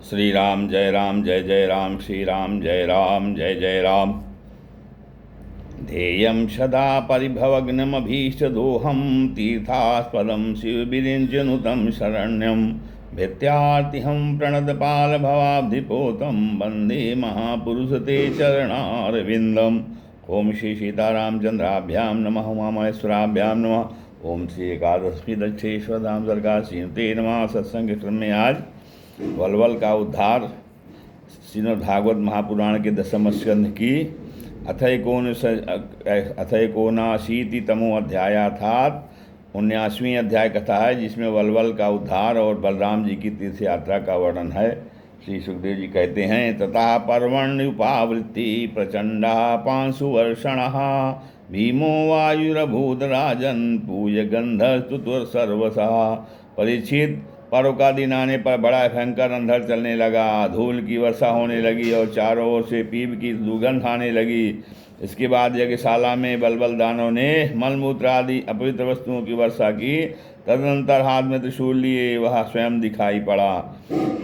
श्री राम जय जय राम श्री राम जय जय राम। ध्येयं सदा परिभवग्नमभीष्टदोहं तीर्थास्पदं शिवविरिञ्चनुतं शरण्यं भित्यार्तिहं प्रणतपालभवाब्धिपोतं वन्दे महापुरुषते चरणारविन्दम्। ओम श्री सीतारामचंद्राभ्यां नमः उमामहेश्वराभ्यां नमः। ओम श्री एकादशी दक्षेश्वर धाम सरकार श्रीमते नमः। सत्संग क्रम में आज वलवल का उद्धार श्रीमद् भागवत महापुराण के दशम स्कंध की अथैकोनाशीतितमो अध्याय अर्थात 19वें अध्याय कथा है, जिसमें वलवल का उद्धार और बलराम जी की तीर्थ यात्रा का वर्णन है। श्री सुखदेव जी कहते हैं, तथा पर्वण्युपावृत्ति प्रचंडा पांशुवर्षण भीमो वायुरभूत राजन पूय गंधस्तुतुर सर्वसा। परीक्षित, पर्व का दिन आने पर बड़ा भयंकर अंधड़ चलने लगा, धूल की वर्षा होने लगी और चारों ओर से पीप की दुर्गंध आने लगी। इसके बाद यज्ञशाला में बलबल दानों ने मलमूत्र आदि अपवित्र वस्तुओं की वर्षा की। तदनंतर हाथ में त्रिशूल लिए वह स्वयं दिखाई पड़ा।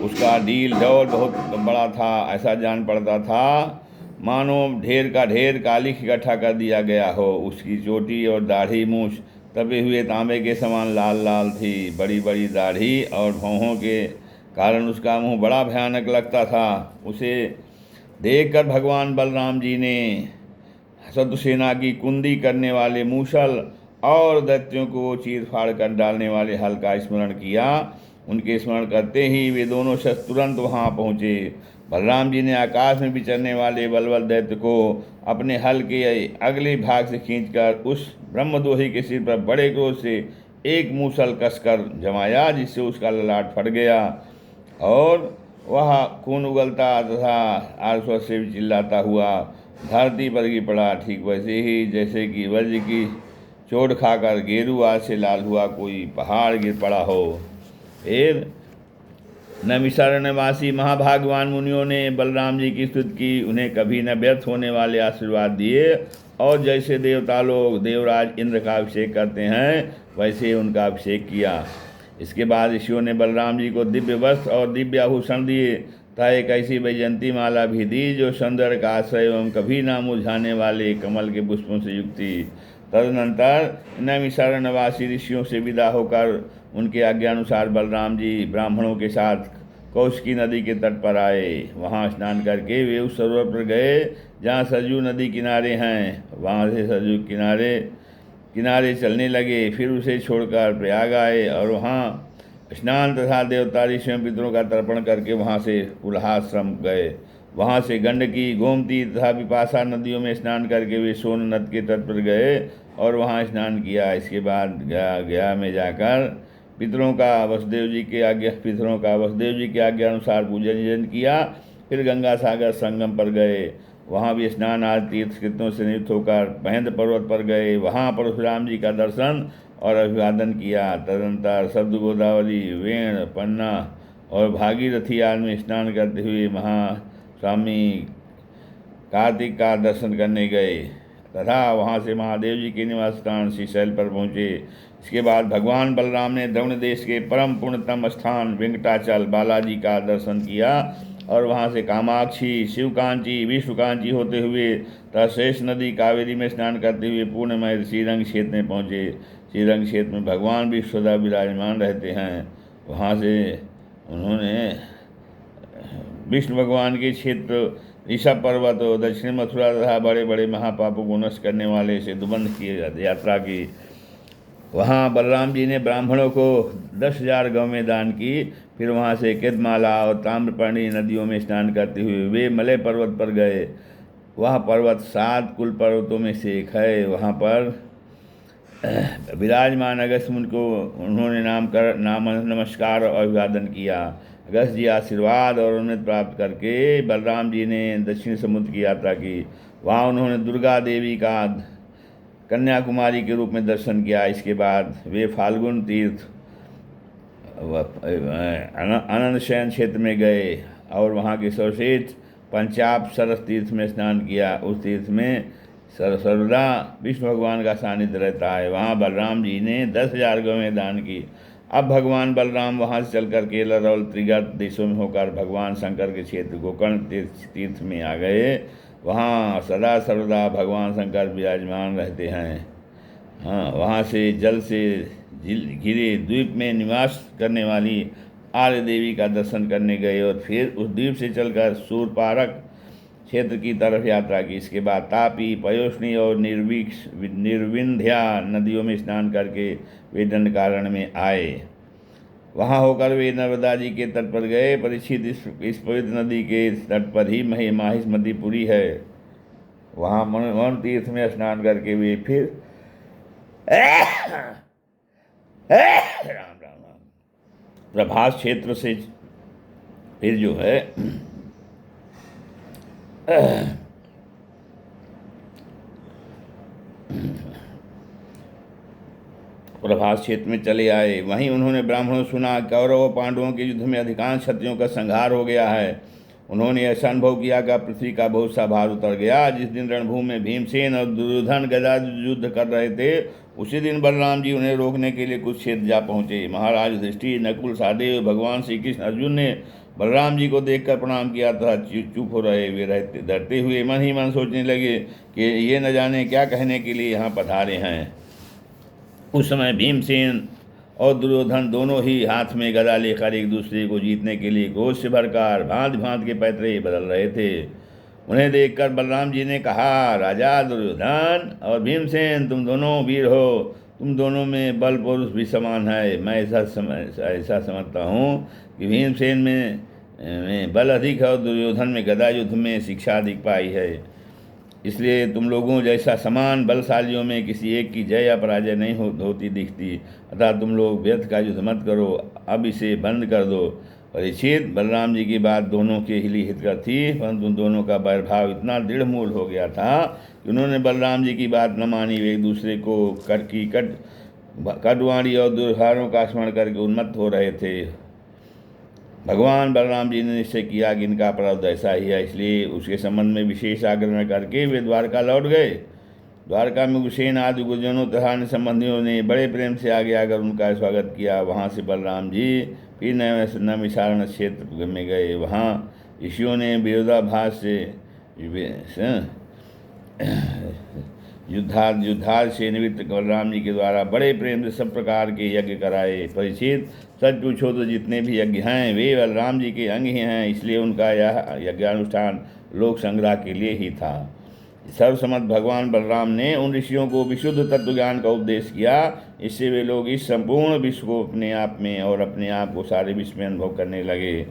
उसका डील डौल बहुत बड़ा था, ऐसा जान पड़ता था मानो ढेर का ढेर कालिख इकट्ठा कर दिया गया हो। उसकी चोटी और दाढ़ी मूछ तपे हुए तांबे के समान लाल लाल थी। बड़ी बड़ी दाढ़ी और भौहों के कारण उसका मुंह बड़ा भयानक लगता था। उसे देखकर भगवान बलराम जी ने शत्रु सेना की कुंदी करने वाले मूसल और दैत्यों को चीर फाड़ कर डालने वाले हल का स्मरण किया। उनके स्मरण करते ही वे दोनों शस्त्र तुरंत वहाँ पहुँचे। बलराम जी ने आकाश में विचरने वाले बलवल दैत्य को अपने हल के अगले भाग से खींचकर उस ब्रह्मदोही के सिर पर बड़े क्रोध से एक मूसल कसकर जमाया, जिससे उसका ललाट फट गया और वह खून उगलता तथा आर्स्वर से भी चिल्लाता हुआ धरती पर गिर पड़ा। ठीक वैसे ही जैसे कि वज्र की चोट खाकर गेरू आज से लाल हुआ कोई पहाड़ गिर पड़ा हो। फिर नैमिषारण्यवासी महाभागवान मुनियों ने बलराम जी की स्तुति की, उन्हें कभी न व्यर्थ होने वाले आशीर्वाद दिए और जैसे देवता लोग देवराज इंद्र का अभिषेक करते हैं वैसे उनका अभिषेक किया। इसके बाद ऋषियों ने बलराम जी को दिव्य वस्त्र और दिव्य आभूषण दिए तथा एक ऐसी वैजयंती माला भी दी जो सौंदर्य का आश्रय एवं कभी ना मुरझाने वाले कमल के पुष्पों से युक्त थी। तदनंतर नैमिषारण्यवासी ऋषियों से विदा होकर उनके आज्ञानुसार बलराम जी ब्राह्मणों के साथ कौशिकी नदी के तट पर आए। वहाँ स्नान करके वे उस सरोवर पर गए जहाँ सरयू नदी किनारे हैं। वहाँ से सरयू किनारे चलने लगे। फिर उसे छोड़कर प्रयाग आए और वहाँ स्नान तथा देवता ऋषियों पितरों का तर्पण करके वहाँ से पुलहाश्रम गए। वहाँ से गंडकी, गोमती तथा विपाशा नदियों में स्नान करके वे सोन नद के तट पर गए और वहाँ स्नान किया। इसके बाद गया में जाकर पितरों का वसुदेव जी के आज्ञा अनुसार पूजन किया। फिर गंगा सागर संगम पर गए। वहाँ भी स्नान आदि तीर्थ कृत्यों से नियुक्त होकर महेंद्र पर्वत पर गए। वहाँ परशुराम जी का दर्शन और अभिवादन किया। तदनंतर शब्द गोदावरी, वेण, पन्ना और भागीरथी आदि में स्नान करते हुए महास्वामी कार्तिक का दर्शन करने गए तथा वहाँ से महादेव जी के निवास स्थान श्रीशैल पर पहुँचे। इसके बाद भगवान बलराम ने द्रविड़ देश के परम पुण्यतम स्थान वेंकटाचल बालाजी का दर्शन किया और वहाँ से कामाक्षी, शिवकांची, विश्वकांची होते हुए तथा शेष नदी कावेरी में स्नान करते हुए पूर्णमय श्रीरंग क्षेत्र में पहुँचे। श्रीरंग क्षेत्र में भगवान भी सदा विराजमान रहते हैं। वहाँ से उन्होंने विष्णु भगवान के क्षेत्र ऋषभ पर्वत और दक्षिण मथुरा तथा बड़े बड़े महापापों को नष्ट करने वाले सेतुबंध की यात्रा की। वहाँ बलराम जी ने ब्राह्मणों को 10,000 गौवें दान की। फिर वहाँ से केतमाला और ताम्रपर्णी नदियों में स्नान करते हुए वे मलय पर्वत पर गए। वह पर्वत 7 कुल पर्वतों में से एक है। वहाँ पर विराजमान अगस्त्य मुनि को उन्होंने नाम नमस्कार और अभिवादन किया। अगस्त्य जी आशीर्वाद और उन्नति प्राप्त करके बलराम जी ने दक्षिण समुद्र की यात्रा की। वहाँ उन्होंने दुर्गा देवी का कन्याकुमारी के रूप में दर्शन किया। इसके बाद वे फाल्गुन तीर्थ आनंद शयन क्षेत्र में गए और वहाँ के सर्वश्रेष्ठ पंचाप सरस तीर्थ में स्नान किया। उस तीर्थ में सर्वदा विष्णु भगवान का सानिध्य रहता है। वहाँ बलराम जी ने 10,000 गौवें दान की। अब भगवान बलराम वहाँ से चलकर केरल और त्रिगत देशों में होकर भगवान शंकर के क्षेत्र गोकर्ण तीर्थ में आ गए। वहाँ सदा सर्वदा भगवान शंकर विराजमान रहते हैं। हाँ, वहाँ से जल से घिरे द्वीप में निवास करने वाली आर्य देवी का दर्शन करने गए और फिर उस द्वीप से चलकर सूरपारक क्षेत्र की तरफ यात्रा की। इसके बाद तापी, पयोष्णी और निर्विंध्या नदियों में स्नान करके वे दंडकारण्य में आए। वहाँ होकर वे नर्मदा जी के तट पर गए। परीक्षित, इस पवित्र नदी के तट पर ही माहिष्मतिपुरी है। वहाँ मन तीर्थ में स्नान करके वे फिर राम राम राम प्रभास क्षेत्र से फिर जो है प्रभास क्षेत्र में चले आए। वहीं उन्होंने ब्राह्मणों सुना कौरव और पांडवों के युद्ध में अधिकांश क्षत्रियों का संहार हो गया है। उन्होंने ऐसा अनुभव किया कि पृथ्वी का बहुत सा भार उतर गया। जिस दिन रणभूमि में भीमसेन और दुर्योधन गदा युद्ध कर रहे थे, उसी दिन बलराम जी उन्हें रोकने के लिए कुछ क्षेत्र जा पहुँचे। महाराज युधिष्ठिर, नकुल, सहदेव, भगवान श्री कृष्ण, अर्जुन ने बलराम जी को देखकर प्रणाम किया तथा चुप हो रहे। वे डरते हुए मन ही मन सोचने लगे कि ये न जाने क्या कहने के लिए यहाँ पधारे हैं। उस समय भीमसेन और दुर्योधन दोनों ही हाथ में गदा लेकर एक दूसरे को जीतने के लिए क्रोध से भरकर भांत भांत के पैतरे बदल रहे थे। उन्हें देखकर बलराम जी ने कहा, राजा दुर्योधन और भीमसेन, तुम दोनों वीर हो, तुम दोनों में बल पुरुष भी समान है। मैं ऐसा समझता हूँ कि भीमसेन में बल अधिक है और दुर्योधन में गदा युद्ध में शिक्षा अधिक पाई है। इसलिए तुम लोगों जैसा समान बलशालियों में किसी एक की जय या पराजय नहीं होती दिखती। अतः तुम लोग व्यर्थ का युद्ध मत करो, अब इसे बंद कर दो। परीक्षित, बलराम जी की बात दोनों के लिए हितकर थी, परंतु दोनों का वैरभाव इतना दृढ़ मूल हो गया था कि उन्होंने बलराम जी की बात न मानी। वे एक दूसरे को कटवाणी और दुर्हारों का स्मरण करके उन्मत्त हो रहे थे। भगवान बलराम जी ने निश्चय किया कि इनका अपराध ऐसा ही है, इसलिए उसके संबंध में विशेष आग्रह करके वे द्वारका लौट गए। द्वारका में उसेन आदि गुरुजनों तथा अन्य संबंधियों ने बड़े प्रेम से आगे आकर उनका स्वागत किया। वहाँ से बलराम जी फिर नैमिषारण्य क्षेत्र में गए। वहाँ ऋषियों ने विरोधाभास से युद्धार से निवृत्त बलराम जी के द्वारा बड़े प्रेम से सब प्रकार के यज्ञ कराए। परीक्षित, सच पूछो तो जितने भी यज्ञ हैं वे बलराम जी के अंग ही हैं, इसलिए उनका यह यज्ञानुष्ठान लोक संग्रह के लिए ही था। सर्वसम्मत भगवान बलराम ने उन ऋषियों को विशुद्ध तत्व ज्ञान का उपदेश किया। इससे वे लोग इस संपूर्ण विश्व को अपने आप में और अपने आप को सारे विश्व में अनुभव करने लगे।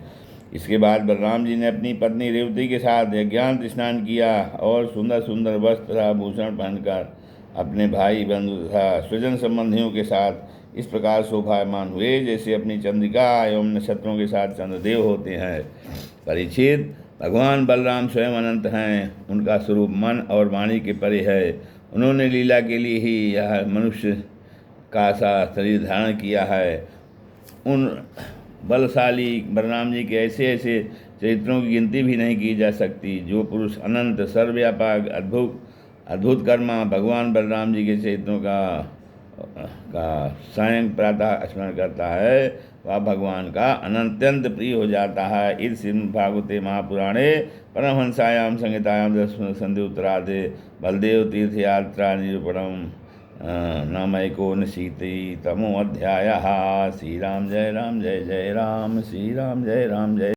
इसके बाद बलराम जी ने अपनी पत्नी रेवती के साथ यज्ञांत स्नान किया और सुंदर सुंदर वस्त्र तथा भूषण पहनकर अपने भाई बंधु तथा स्वजन संबंधियों के साथ इस प्रकार शोभायमान हुए जैसे अपनी चंद्रिका एवं नक्षत्रों के साथ चंद्रदेव होते हैं। परीक्षित, भगवान बलराम स्वयं अनंत हैं। उनका स्वरूप मन और वाणी के परे है। उन्होंने लीला के लिए ही यह मनुष्य का सा शरीर धारण किया है। उन बलशाली बलराम जी के ऐसे ऐसे चरित्रों की गिनती भी नहीं की जा सकती। जो पुरुष अनंत सर्वव्यापक अद्भुत कर्मा भगवान बलराम जी के चरित्रों का सायं प्रातः स्मरण करता है, वह भगवान का अनंत्यंत प्रिय हो जाता है। इस श्रीमद्भागवते महापुराणे परमहंसायां संहितायां दशम संधि उत्तरार्धे बलदेव तीर्थ यात्रा निरूपणम नाम एकोनशीतितमो अध्यायः। श्रीराम जय राम जय जय राम, श्रीराम जय राम जय।